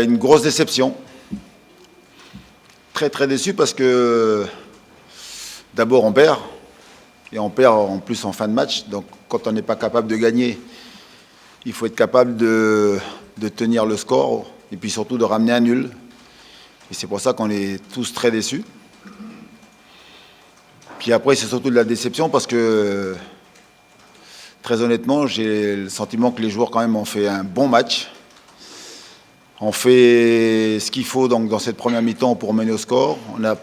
Une grosse déception. Très très déçu parce que d'abord on perd. Et on perd en plus en fin de match. Donc quand on n'est pas capable de gagner, il faut être capable de tenir le score et puis surtout de ramener un nul. Et c'est pour ça qu'on est tous très déçus. Puis après, c'est surtout de la déception parce que, très honnêtement, j'ai le sentiment que les joueurs quand même ont fait un bon match. On fait ce qu'il faut donc, dans cette première mi-temps pour mener au score. On a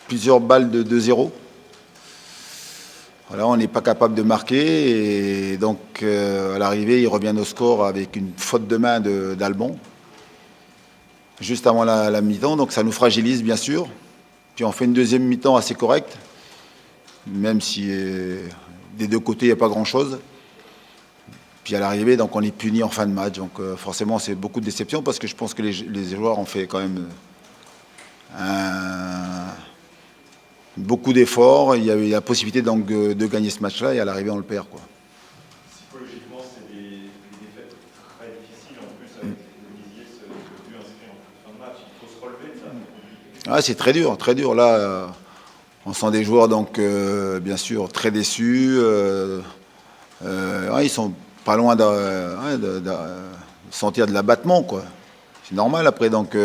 plusieurs balles de 2-0. Voilà, on n'est pas capable de marquer. Et donc, à l'arrivée, ils reviennent au score avec une faute de main d'Albon, juste avant la mi-temps. Donc, ça nous fragilise, bien sûr. Puis, on fait une deuxième mi-temps assez correcte, même si des deux côtés, il n'y a pas grand-chose. Puis à l'arrivée, donc on est puni en fin de match. Donc forcément, c'est beaucoup de déception parce que je pense que les joueurs ont fait quand même beaucoup d'efforts. Il y a eu la possibilité donc de gagner ce match-là et à l'arrivée, on le perd, quoi. Psychologiquement, c'est des défaites très difficiles. En plus, avec le Lisier, ce but inscrit en toute fin de match, il faut se relever de ça. Ah, c'est très dur, très dur. Là, on sent des joueurs donc bien sûr très déçus. Ils sont pas loin de sentir de l'abattement, quoi. C'est normal après, donc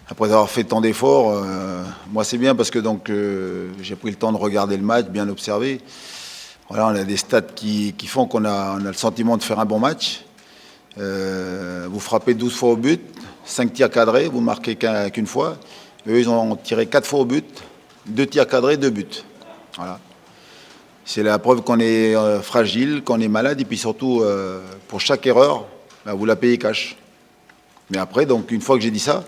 après avoir fait tant d'efforts, moi c'est bien parce que donc j'ai pris le temps de regarder le match, bien observer. Voilà, on a des stats qui font qu'on a le sentiment de faire un bon match. Vous frappez 12 fois au but, 5 tirs cadrés, vous marquez qu'une fois. Eux, ils ont tiré 4 fois au but, 2 tirs cadrés, 2 buts. Voilà. C'est la preuve qu'on est fragile, qu'on est malade, et puis surtout, pour chaque erreur, vous la payez cash. Mais après, donc, une fois que j'ai dit ça,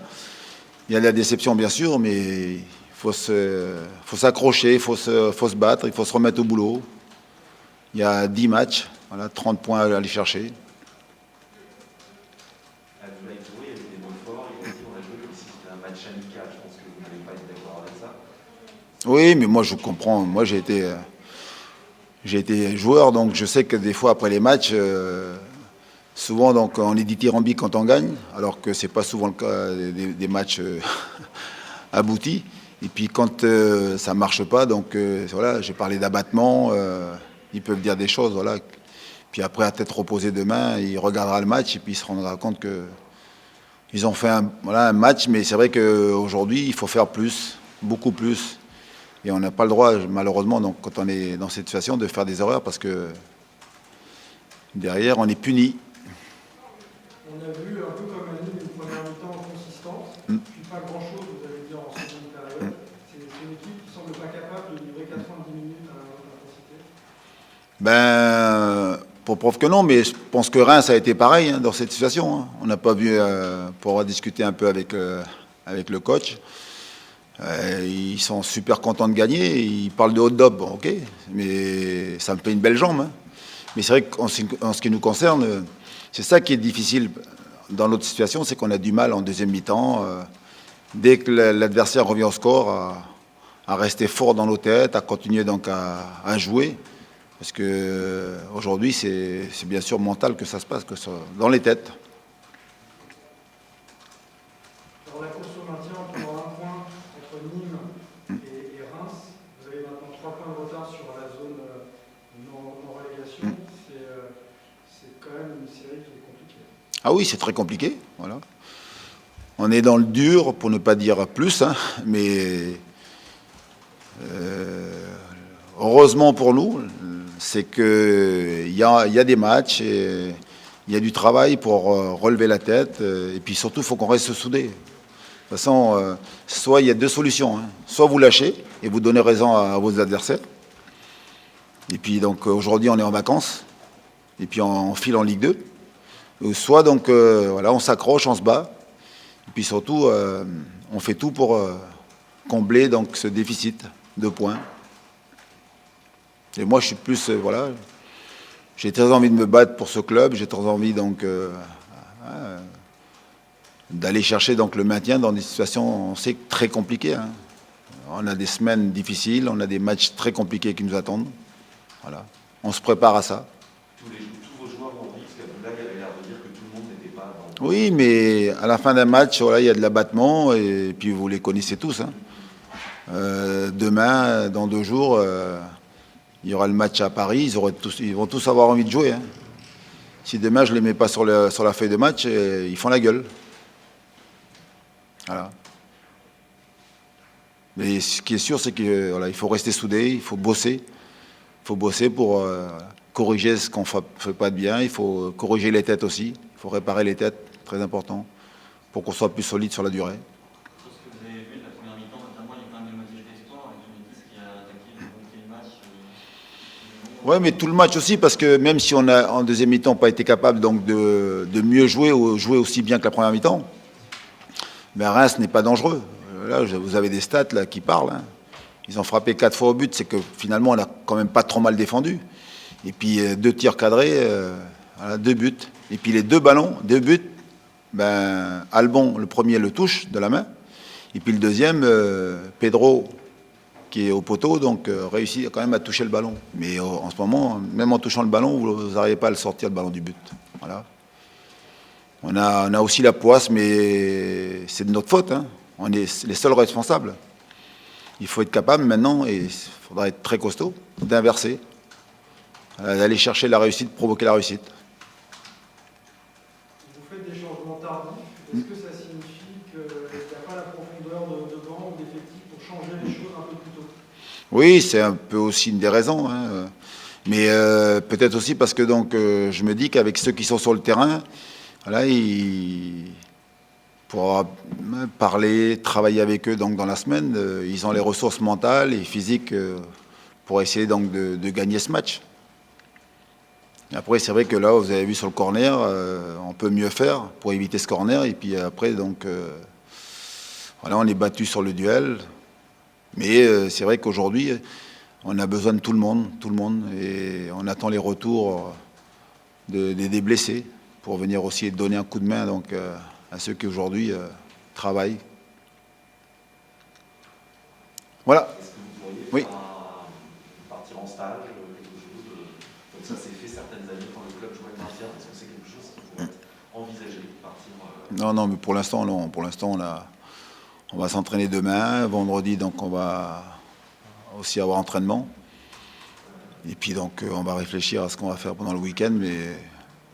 il y a de la déception, bien sûr, mais il faut s'accrocher, il faut se battre, il faut se remettre au boulot. Il y a 10 matchs, voilà, 30 points à aller chercher. Abdoulaye Touré avait des mots forts, il a dit on a joué comme si c'était un match amical. Je pense que vous n'allez pas être d'accord avec ça. Oui, mais moi je comprends. Moi j'ai été joueur, donc je sais que des fois après les matchs, souvent donc on est dithyrambique quand on gagne, alors que c'est pas souvent le cas des matchs aboutis. Et puis quand ça marche pas, donc voilà, j'ai parlé d'abattement. Ils peuvent dire des choses, voilà. Puis après, à tête reposée demain, il regardera le match et puis il se rendra compte que ils ont fait un match, mais c'est vrai qu'aujourd'hui, il faut faire plus, beaucoup plus. Et on n'a pas le droit, malheureusement, donc, quand on est dans cette situation, de faire des erreurs parce que derrière, on est puni. On a vu un peu comme à Nîmes une première mi-temps consistante, puis pas grand-chose, vous allez dire, en seconde période. C'est une équipe qui semble pas capable de livrer 90 minutes à la haute intensité. Pour preuve que non, mais je pense que Reims a été pareil dans cette situation. Hein. On n'a pas vu, pour avoir discuté un peu avec le coach, ils sont super contents de gagner. Ils parlent de hot dog, bon, ok, mais ça me fait une belle jambe. Hein. Mais c'est vrai qu'en ce qui nous concerne, c'est ça qui est difficile dans notre situation, c'est qu'on a du mal en deuxième mi-temps, dès que l'adversaire revient au score, à rester fort dans nos têtes, à continuer donc à jouer. Parce qu'aujourd'hui, c'est bien sûr mental que ça se passe, que ça, dans les têtes. Alors la course au maintien, on prend un point entre Nîmes et Reims. Vous avez maintenant 3 points de retard sur la zone non-relégation. C'est quand même une série qui est compliquée. Ah oui, c'est très compliqué. Voilà. On est dans le dur, pour ne pas dire plus, hein, mais heureusement pour nous, c'est qu'il y a des matchs, et il y a du travail pour relever la tête, et puis surtout, il faut qu'on reste soudés. De toute façon, soit il y a deux solutions, hein. Soit vous lâchez et vous donnez raison à vos adversaires, et puis donc aujourd'hui on est en vacances, et puis on file en Ligue 2, soit donc voilà, on s'accroche, on se bat, et puis surtout on fait tout pour combler donc ce déficit de points. Et moi, je suis plus, voilà, j'ai très envie de me battre pour ce club, j'ai très envie donc d'aller chercher donc le maintien dans des situations, on sait, très compliquées. Hein. On a des semaines difficiles, on a des matchs très compliqués qui nous attendent. Voilà, on se prépare à ça. Tous vos joueurs ont dit, parce qu'Abdoulaye avait l'air de dire que tout le monde n'était pas Oui, mais à la fin d'un match, voilà, il y a de l'abattement, et puis vous les connaissez tous, hein. Demain, dans 2 jours, il y aura le match à Paris, ils vont tous avoir envie de jouer, hein. Si demain je ne les mets pas sur la feuille de match, ils font la gueule. Voilà. Mais ce qui est sûr, c'est qu'il voilà, il faut rester soudé, il faut bosser. Il faut bosser pour corriger ce qu'on ne fait pas de bien. Il faut corriger les têtes aussi. Il faut réparer les têtes, très important, pour qu'on soit plus solide sur la durée. Sur ce que vous avez vu de la première mi-temps, notamment, il y a quand même des motifs d'espoir avec Johnny qui a attaqué le bon match. Oui, mais tout le match aussi, parce que même si on a en deuxième mi-temps pas été capable donc de mieux jouer ou jouer aussi bien que la première mi-temps, mais Reims n'est pas dangereux. Là, vous avez des stats là, qui parlent, hein. Ils ont frappé 4 fois au but, c'est que finalement on n'a quand même pas trop mal défendu. Et puis 2 tirs cadrés, voilà, 2 buts. Et puis les 2 ballons, 2 buts, ben, Albon, le premier, le touche de la main. Et puis le deuxième, Pedro, qui est au poteau, donc réussit quand même à toucher le ballon. Mais en ce moment, même en touchant le ballon, vous n'arrivez pas à le sortir, le ballon du but. Voilà. On a aussi la poisse, mais c'est de notre faute, hein. On est les seuls responsables. Il faut être capable maintenant, et il faudra être très costaud, d'inverser, d'aller chercher la réussite, provoquer la réussite. Vous faites des changements tardifs. Est-ce que ça signifie qu'il n'y a pas la profondeur de banc ou d'effectifs pour changer les choses un peu plus tôt? Oui, c'est un peu aussi une des raisons, hein. Mais peut-être aussi parce que donc, je me dis qu'avec ceux qui sont sur le terrain, voilà, pour parler, travailler avec eux donc, dans la semaine, ils ont les ressources mentales et physiques pour essayer donc, de gagner ce match. Après, c'est vrai que là, vous avez vu sur le corner, on peut mieux faire pour éviter ce corner. Et puis après, donc, voilà, on est battu sur le duel. Mais c'est vrai qu'aujourd'hui, on a besoin de tout le monde. Et on attend les retours des blessés pour venir aussi donner un coup de main donc, à ceux qui aujourd'hui travaillent. Voilà. Est-ce que vous pourriez Oui. partir en stage, quelque chose comme ça s'est fait certaines années quand le club jouait le maintien? Est-ce que c'est quelque chose qui pourrait être envisagé de partir Non, mais pour l'instant, non. Pour l'instant, on va s'entraîner demain. Vendredi, donc, on va aussi avoir entraînement. Et puis, donc, on va réfléchir à ce qu'on va faire pendant le week-end. Mais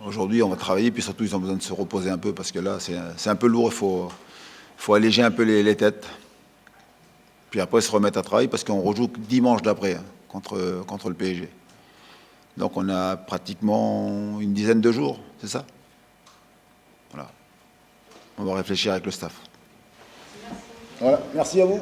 aujourd'hui, on va travailler. Puis surtout, ils ont besoin de se reposer un peu parce que là, c'est un peu lourd. Il faut alléger un peu les têtes. Puis après, se remettre à travailler parce qu'on rejoue dimanche d'après hein, contre le PSG. Donc, on a pratiquement une dizaine de jours, c'est ça? Voilà. On va réfléchir avec le staff. Voilà, merci à vous.